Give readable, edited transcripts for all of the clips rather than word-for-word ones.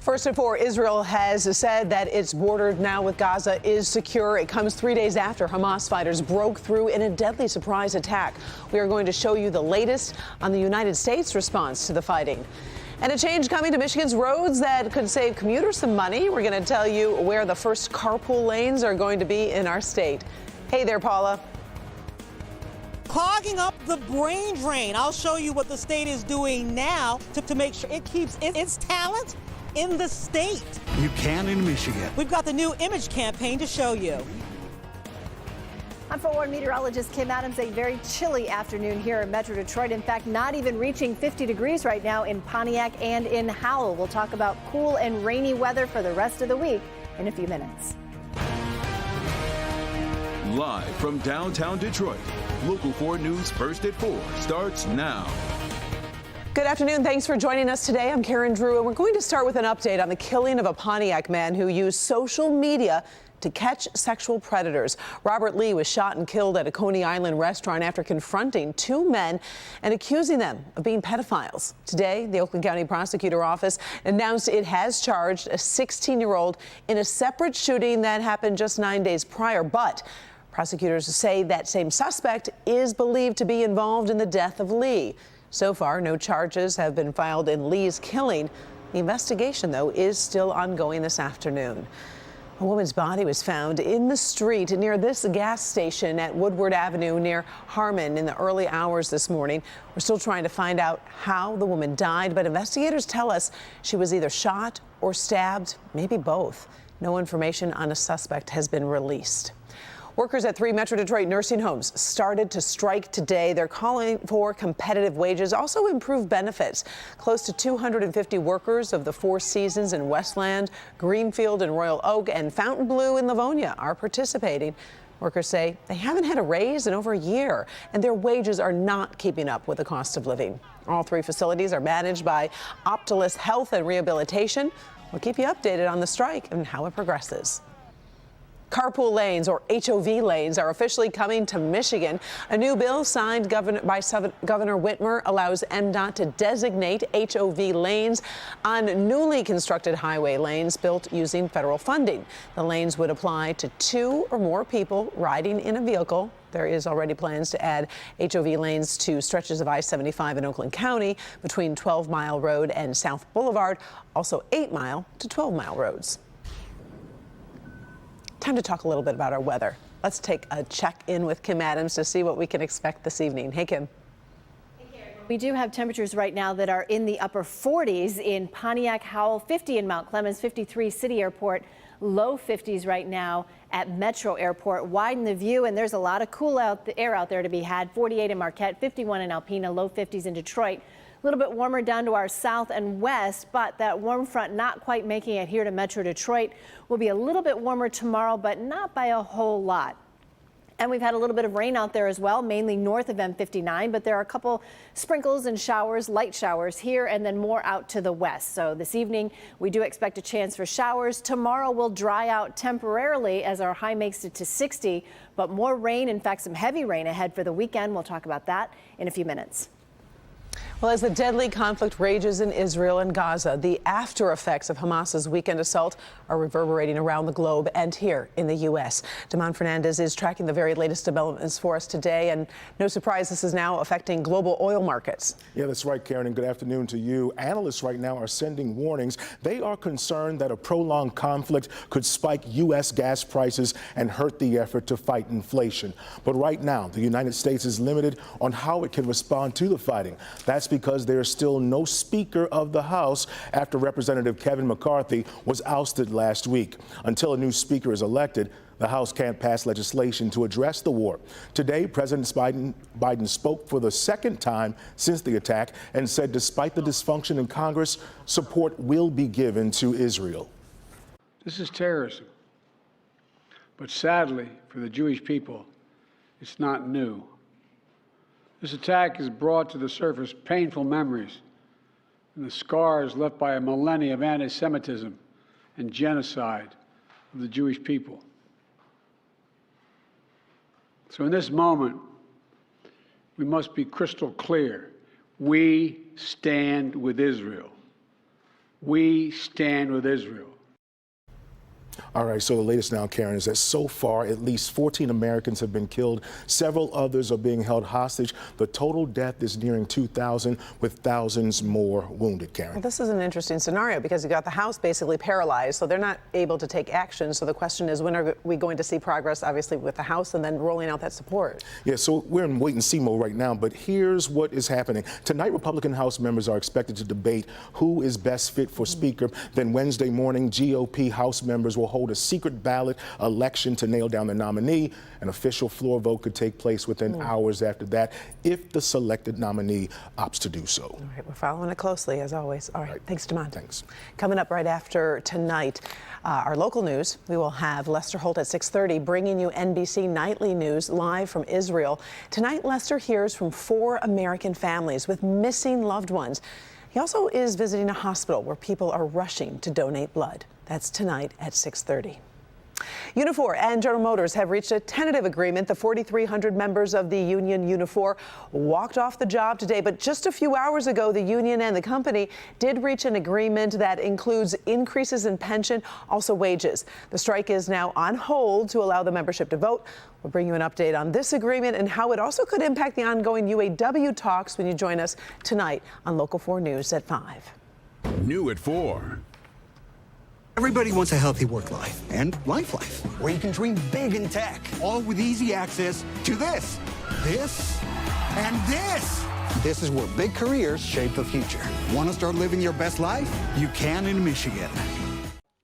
First of all, Israel has said that its border now with Gaza is secure. It comes 3 days after Hamas fighters broke through in a deadly surprise attack. We are going to show you the latest on the United States response to the fighting. And a change coming to Michigan's roads that could save commuters some money. We're going to tell you where the first carpool lanes are going to be in our state. Hey there, Paula. Clogging up the brain drain. I'll show you what the state is doing now to make sure it keeps its talent in the state. You can in Michigan. We've got the new image campaign to show you. I'm forward meteorologist Kim Adams. A very chilly afternoon here in Metro Detroit. In fact, not even reaching 50 degrees right now in Pontiac and in Howell. We'll talk about cool and rainy weather for the rest of the week in a few minutes. Live from downtown Detroit, Local 4 News First at 4 starts now. Good afternoon. Thanks for joining us today. I'm Karen Drew, and we're going to start with an update on the killing of a Pontiac man who used social media to catch sexual predators. Robert Lee was shot and killed at a Coney Island restaurant after confronting two men and accusing them of being pedophiles. Today, the Oakland County Prosecutor Office announced it has charged a 16-year-old in a separate shooting that happened just 9 days prior. But prosecutors say that same suspect is believed to be involved in the death of Lee. So far, no charges have been filed in Lee's killing. The investigation, though, is still ongoing this afternoon. A woman's body was found in the street near this gas station at Woodward Avenue near Harmon in the early hours this morning. We're still trying to find out how the woman died, but investigators tell us she was either shot or stabbed, maybe both. No information on a suspect has been released. Workers at 3 Metro Detroit nursing homes started to strike today. They're calling for competitive wages, also improved benefits. Close to 250 workers of the Four Seasons in Westland, Greenfield and Royal Oak, and Fontainebleau in Livonia are participating. Workers say they haven't had a raise in over a year, and their wages are not keeping up with the cost of living. All 3 facilities are managed by Optilis Health and Rehabilitation. We'll keep you updated on the strike and how it progresses. Carpool lanes, or HOV lanes, are officially coming to Michigan. A new bill signed by Governor Whitmer allows MDOT to designate HOV lanes on newly constructed highway lanes built using federal funding. The lanes would apply to 2 or more people riding in a vehicle. There is already plans to add HOV lanes to stretches of I-75 in Oakland County between 12 Mile Road and South Boulevard, also 8 Mile to 12 Mile roads. Time to talk a little bit about our weather. Let's take a check-in with Kim Adams to see what we can expect this evening. Hey, Kim. We do have temperatures right now that are in the upper 40s in Pontiac, Howell, 50 in Mount Clemens, 53 City Airport, low 50s right now at Metro Airport. Widen the view, and there's a lot of cool air out there to be had. 48 in Marquette, 51 in Alpena, low 50s in Detroit. A little bit warmer down to our south and west, but that warm front not quite making it here to Metro Detroit. Will be a little bit warmer tomorrow, but not by a whole lot. And we've had a little bit of rain out there as well, mainly north of M59, but there are a couple sprinkles and showers, light showers here, and then more out to the west. So this evening, we do expect a chance for showers. Tomorrow will dry out temporarily as our high makes it to 60, but more rain, in fact, some heavy rain ahead for the weekend. We'll talk about that in a few minutes. Well, as the deadly conflict rages in Israel and Gaza, the after effects of Hamas's weekend assault are reverberating around the globe and here in the U.S. Damon Fernandez is tracking the very latest developments for us today, and no surprise, this is now affecting global oil markets. Yeah, that's right, Karen, and good afternoon to you. Analysts right now are sending warnings. They are concerned that a prolonged conflict could spike U.S. gas prices and hurt the effort to fight inflation. But right now, the United States is limited on how it can respond to the fighting. That's because there is still no Speaker of the House after Representative Kevin McCarthy was ousted last week. Until a new Speaker is elected, the House can't pass legislation to address the war. Today, President Biden spoke for the second time since the attack and said despite the dysfunction in Congress, support will be given to Israel. This is terrorism. But sadly, for the Jewish people, it's not new. This attack has brought to the surface painful memories and the scars left by a millennia of anti-Semitism and genocide of the Jewish people. So in this moment, we must be crystal clear. We stand with Israel. We stand with Israel. All right, so the latest now, Karen, is that so far at least 14 Americans have been killed. Several others are being held hostage. The total death is nearing 2,000, with thousands more wounded, Karen. Well, this is an interesting scenario because you got the House basically paralyzed, so they're not able to take action. So the question is, when are we going to see progress, obviously, with the House and then rolling out that support? Yeah, so we're in wait-and-see mode right now, but here's what is happening. Tonight, Republican House members are expected to debate who is best fit for Speaker. Then Wednesday morning, GOP House members will hold a secret ballot election to nail down the nominee. An official floor vote could take place within hours after that if the selected nominee opts to do so. All right, we're following it closely, as always. All right, thanks, Damon. Thanks. Coming up right after tonight, our local news, we will have Lester Holt at 6:30 bringing you NBC Nightly News live from Israel. Tonight, Lester hears from 4 American families with missing loved ones. He also is visiting a hospital where people are rushing to donate blood. That's tonight at 6:30. Unifor and General Motors have reached a tentative agreement. The 4,300 members of the union Unifor walked off the job today, but just a few hours ago, the union and the company did reach an agreement that includes increases in pension, also wages. The strike is now on hold to allow the membership to vote. We'll bring you an update on this agreement and how it also could impact the ongoing UAW talks when you join us tonight on Local 4 News at 5. New at 4. Everybody wants a healthy work life and life, where you can dream big in tech, all with easy access to this, and this. This is where big careers shape the future. Want to start living your best life? You can in Michigan.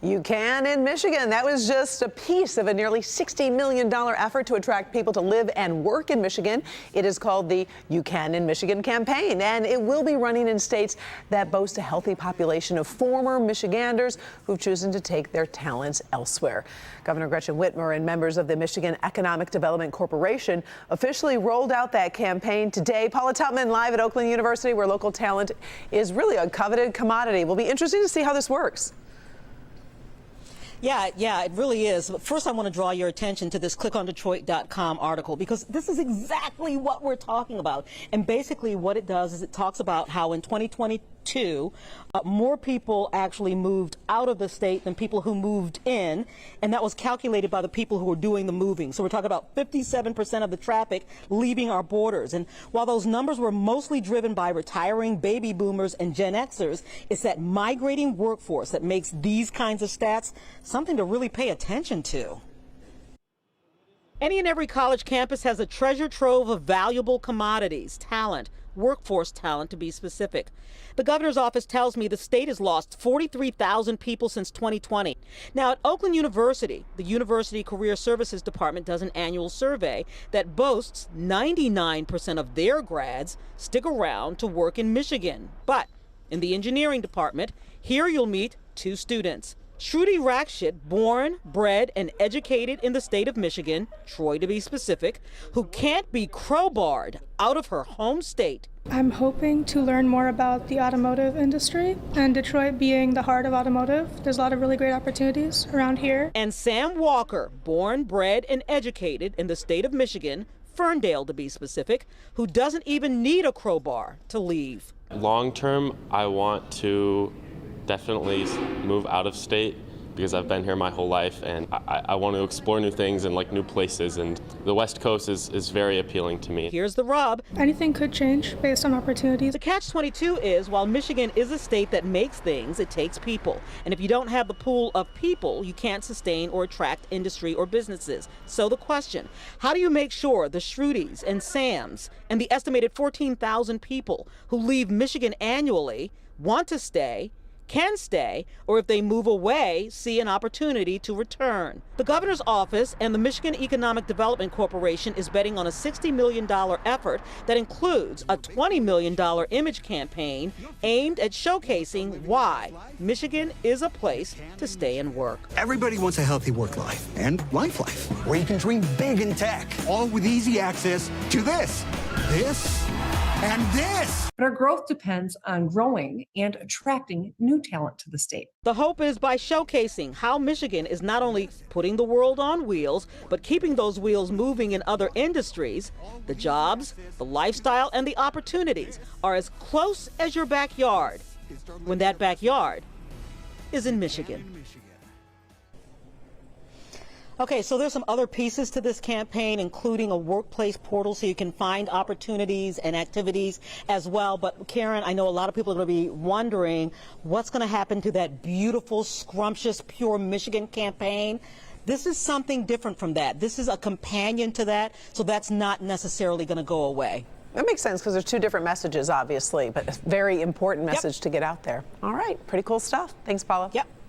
You can in Michigan. That was just a piece of a nearly $60 million effort to attract people to live and work in Michigan. It is called the You Can in Michigan campaign, and it will be running in states that boast a healthy population of former Michiganders who've chosen to take their talents elsewhere. Governor Gretchen Whitmer and members of the Michigan Economic Development Corporation officially rolled out that campaign today. Paula Tutman live at Oakland University, where local talent is really a coveted commodity. It will be interesting to see how this works. Yeah, it really is. But first, I want to draw your attention to this clickondetroit.com article, because this is exactly what we're talking about. And basically what it does is it talks about how in 2022, more people actually moved out of the state than people who moved in. And that was calculated by the people who were doing the moving. So we're talking about 57% of the traffic leaving our borders. And while those numbers were mostly driven by retiring baby boomers and Gen Xers, it's that migrating workforce that makes these kinds of stats something to really pay attention to. Any and every college campus has a treasure trove of valuable commodities, talent, workforce talent to be specific. The governor's office tells me the state has lost 43,000 people since 2020. Now, at Oakland University, the University Career Services Department does an annual survey that boasts 99% of their grads stick around to work in Michigan. But in the engineering department, here you'll meet 2 students. Shruti Rakshit, born, bred, and educated in the state of Michigan, Troy to be specific, who can't be crowbarred out of her home state. I'm hoping to learn more about the automotive industry, and Detroit being the heart of automotive, there's a lot of really great opportunities around here. And Sam Walker, born, bred, and educated in the state of Michigan, Ferndale to be specific, who doesn't even need a crowbar to leave. Long term, I want to definitely move out of state because I've been here my whole life, and I want to explore new things and like new places, and the West Coast is very appealing to me. Here's the rub. Anything could change based on opportunities. The catch-22 is, while Michigan is a state that makes things, it takes people. And if you don't have the pool of people, you can't sustain or attract industry or businesses. So the question, how do you make sure the Shrutis and Sams and the estimated 14,000 people who leave Michigan annually want to stay, can stay, or if they move away, see an opportunity to return? The governor's office and the Michigan Economic Development Corporation is betting on a $60 million effort that includes a $20 million image campaign aimed at showcasing why Michigan is a place to stay and work. Everybody wants a healthy work life and life, where you can dream big in tech, all with easy access to this, and this. But our growth depends on growing and attracting new talent to the state. The hope is by showcasing how Michigan is not only putting the world on wheels, but keeping those wheels moving in other industries, the jobs, the lifestyle, and the opportunities are as close as your backyard, when that backyard is in Michigan. Okay, so there's some other pieces to this campaign, including a workplace portal so you can find opportunities and activities as well. But Karen, I know a lot of people are going to be wondering what's going to happen to that beautiful, scrumptious, pure Michigan campaign. This is something different from that. This is a companion to that, so that's not necessarily going to go away. That makes sense because there's two different messages, obviously, but a very important message to get out there. All right, pretty cool stuff. Thanks, Paula. Yep.